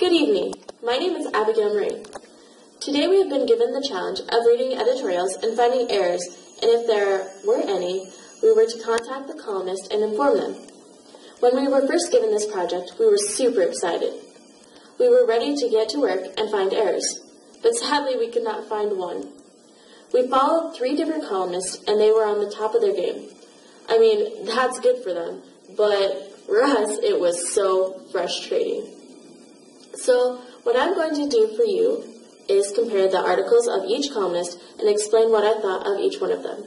Good evening. My name is Abigail Murrane. Today we have been given the challenge of reading editorials and finding errors, and if there were any, we were to contact the columnist and inform them. When we were first given this project, we were super excited. We were ready to get to work and find errors, but sadly we could not find one. We followed 3 different columnists, and they were on the top of their game. I mean, that's good for them, but for us, it was so frustrating. So, what I'm going to do for you is compare the articles of each columnist and explain what I thought of each one of them.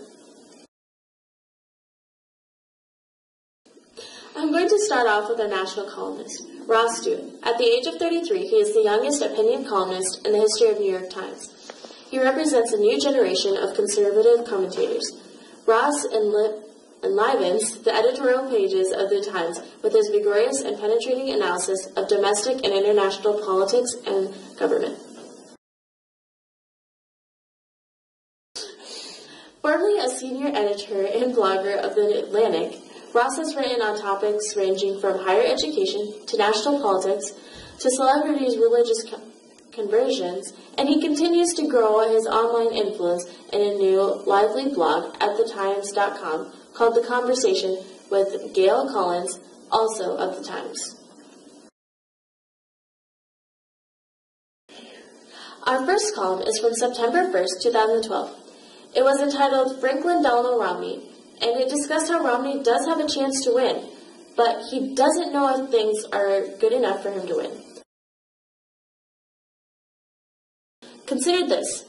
I'm going to start off with our national columnist, Ross Stewart. At the age of 33, he is the youngest opinion columnist in the history of New York Times. He represents a new generation of conservative commentators. Ross enlivens the editorial pages of the Times with his vigorous and penetrating analysis of domestic and international politics and government. Formerly a senior editor and blogger of The Atlantic, Ross has written on topics ranging from higher education to national politics to celebrities' religious conversions, and he continues to grow his online influence in a new lively blog at thetimes.com called The Conversation with Gail Collins, also of The Times. Our first column is from September 1st, 2012. It was entitled Franklin Delano Romney, and it discussed how Romney does have a chance to win, but he doesn't know if things are good enough for him to win. Consider this.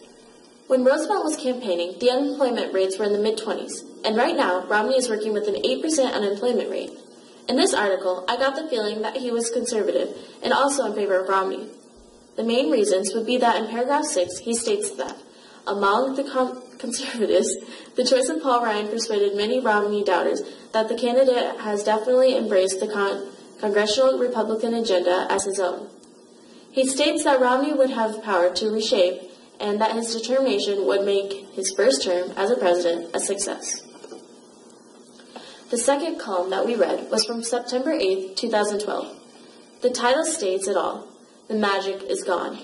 When Roosevelt was campaigning, the unemployment rates were in the mid-20s, and right now, Romney is working with an 8% unemployment rate. In this article, I got the feeling that he was conservative and also in favor of Romney. The main reasons would be that in paragraph 6, he states that, among the conservatives, the choice of Paul Ryan persuaded many Romney doubters that the candidate has definitely embraced the congressional Republican agenda as his own. He states that Romney would have power to reshape and that his determination would make his first term as a president a success. The second column that we read was from September 8, 2012. The title states it all. The magic is gone.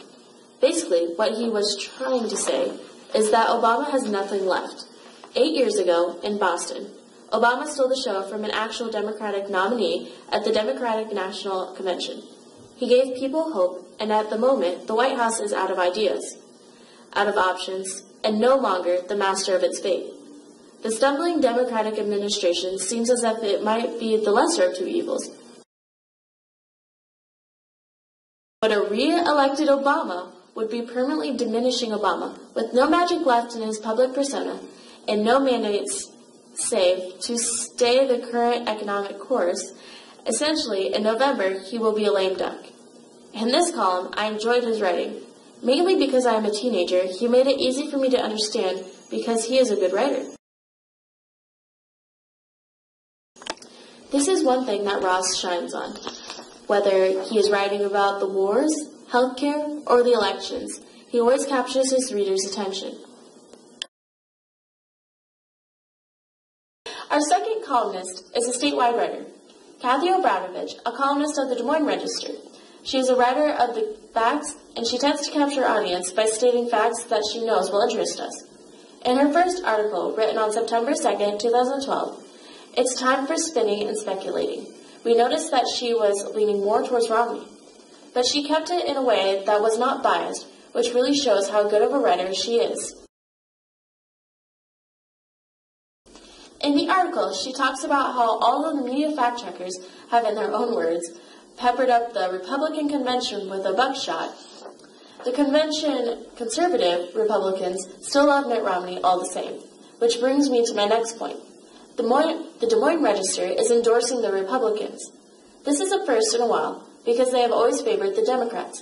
Basically, what he was trying to say is that Obama has nothing left. 8 years ago, in Boston, Obama stole the show from an actual Democratic nominee at the Democratic National Convention. He gave people hope, and at the moment, the White House is out of ideas, out of options, and no longer the master of its fate. The stumbling Democratic administration seems as if it might be the lesser of two evils. But a re-elected Obama would be permanently diminishing Obama, with no magic left in his public persona and no mandates save to stay the current economic course. Essentially, in November, he will be a lame duck. In this column, I enjoyed his writing. Mainly because I am a teenager, he made it easy for me to understand because he is a good writer. This is one thing that Ross shines on. Whether he is writing about the wars, healthcare, or the elections, he always captures his readers' attention. Our second columnist is a statewide writer, Kathy Obranovich, a columnist of the Des Moines Register. She is a writer of the facts, and she tends to capture her audience by stating facts that she knows will interest us. In her first article, written on September 2nd, 2012, It's Time for Spinning and Speculating, we noticed that she was leaning more towards Romney. But she kept it in a way that was not biased, which really shows how good of a writer she is. In the article, she talks about how all of the media fact-checkers have, in their own words, peppered up the Republican convention with a buckshot. The convention conservative Republicans still love Mitt Romney all the same, which brings me to my next point. The Des Moines Register is endorsing the Republicans. This is a first in a while, because they have always favored the Democrats.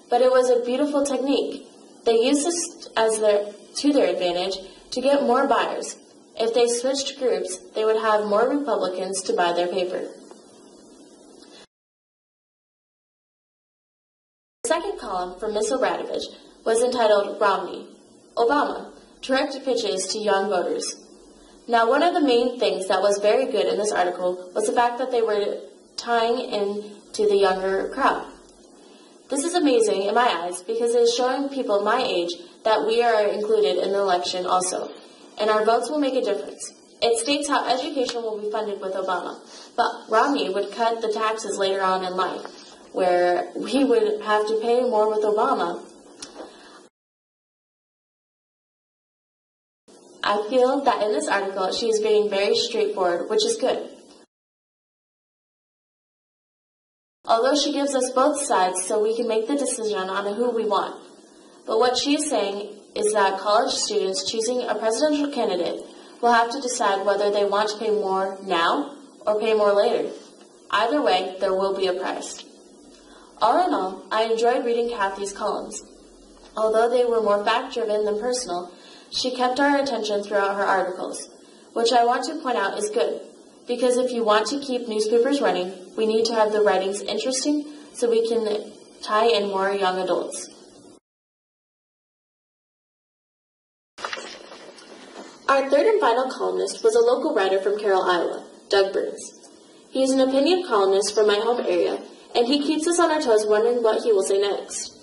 But it was a beautiful technique. They used this to their advantage to get more buyers. If they switched groups, they would have more Republicans to buy their paper. The second column from Ms. Obranovich was entitled Romney, Obama, Direct Pitches to Young Voters. Now, one of the main things that was very good in this article was the fact that they were tying in to the younger crowd. This is amazing in my eyes because it is showing people my age that we are included in the election also, and our votes will make a difference. It states how education will be funded with Obama, but Romney would cut the taxes later on in life, where we would have to pay more with Obama. I feel that in this article she is being very straightforward, which is good. Although she gives us both sides so we can make the decision on who we want. But what she is saying is that college students choosing a presidential candidate will have to decide whether they want to pay more now or pay more later. Either way, there will be a price. All in all, I enjoyed reading Kathy's columns. Although they were more fact-driven than personal, she kept our attention throughout her articles, which I want to point out is good, because if you want to keep newspapers running, we need to have the writings interesting so we can tie in more young adults. Our third and final columnist was a local writer from Carroll, Iowa, Doug Burns. He is an opinion columnist from my home area, and he keeps us on our toes wondering what he will say next.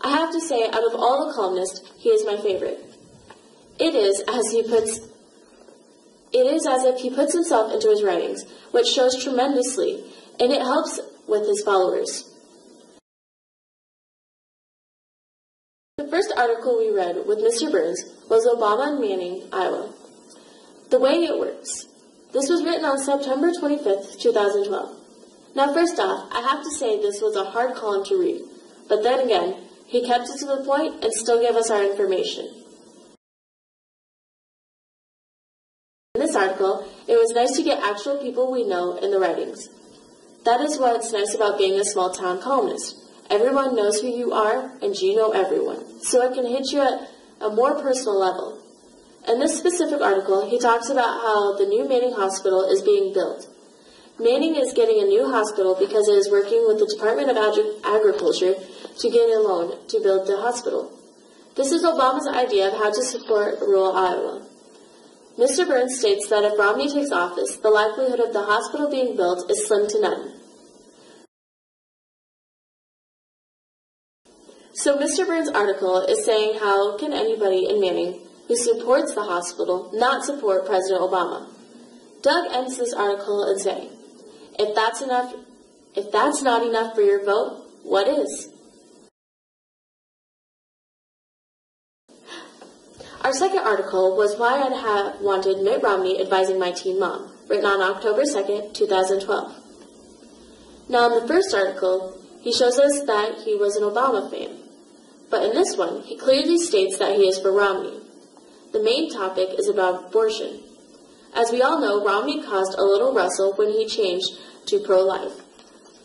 I have to say, out of all the columnists, he is my favorite. It is as if he puts himself into his writings, which shows tremendously, and it helps with his followers. The first article we read with Mr. Burns was Obama and Manning, Iowa. The way it works. This was written on September 25th, 2012. Now first off, I have to say this was a hard column to read, but then again, he kept it to the point and still gave us our information. In this article, it was nice to get actual people we know in the writings. That is what's nice about being a small-town columnist. Everyone knows who you are, and you know everyone, so it can hit you at a more personal level. In this specific article, he talks about how the new Manning Hospital is being built. Manning is getting a new hospital because it is working with the Department of Agriculture to get a loan to build the hospital. This is Obama's idea of how to support rural Iowa. Mr. Burns states that if Romney takes office, the likelihood of the hospital being built is slim to none. So Mr. Burns' article is saying how can anybody in Manning who supports the hospital not support President Obama? Doug ends this article in saying, if that's not enough for your vote, what is? Our second article was Why I'd Have Wanted Mitt Romney Advising My Teen Mom, written on October 2nd, 2012. Now in the first article, he shows us that he was an Obama fan. But in this one, he clearly states that he is for Romney. The main topic is about abortion. As we all know, Romney caused a little rustle when he changed to pro-life.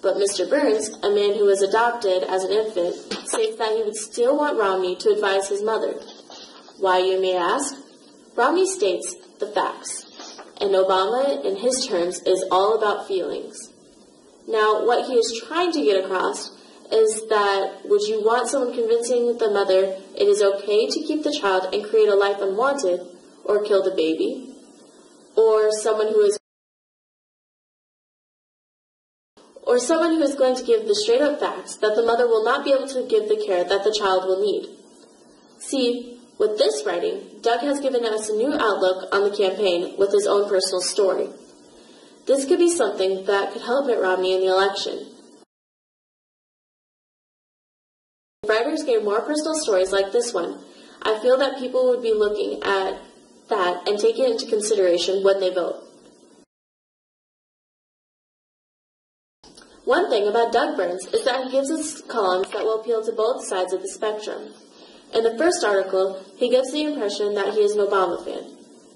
But Mr. Burns, a man who was adopted as an infant, states that he would still want Romney to advise his mother. Why, you may ask? Romney states the facts, and Obama, in his terms, is all about feelings. Now, what he is trying to get across is that would you want someone convincing the mother it is okay to keep the child and create a life unwanted, or kill the baby? Or someone who is going to give the straight-up facts that the mother will not be able to give the care that the child will need? See, with this writing, Doug has given us a new outlook on the campaign with his own personal story. This could be something that could help Mitt Romney in the election. If writers gave more personal stories like this one, I feel that people would be looking at that and take it into consideration when they vote. One thing about Doug Burns is that he gives us columns that will appeal to both sides of the spectrum. In the first article, he gives the impression that he is an Obama fan,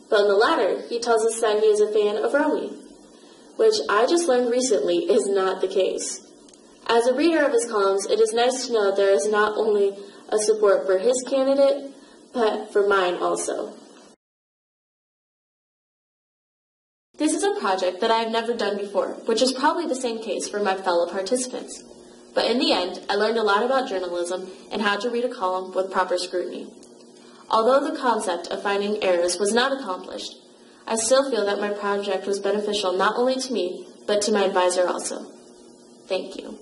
but in the latter, he tells us that he is a fan of Romney, which I just learned recently is not the case. As a reader of his columns, it is nice to know there is not only a support for his candidate, but for mine also. This is a project that I have never done before, which is probably the same case for my fellow participants. But in the end, I learned a lot about journalism and how to read a column with proper scrutiny. Although the concept of finding errors was not accomplished, I still feel that my project was beneficial not only to me, but to my advisor also. Thank you.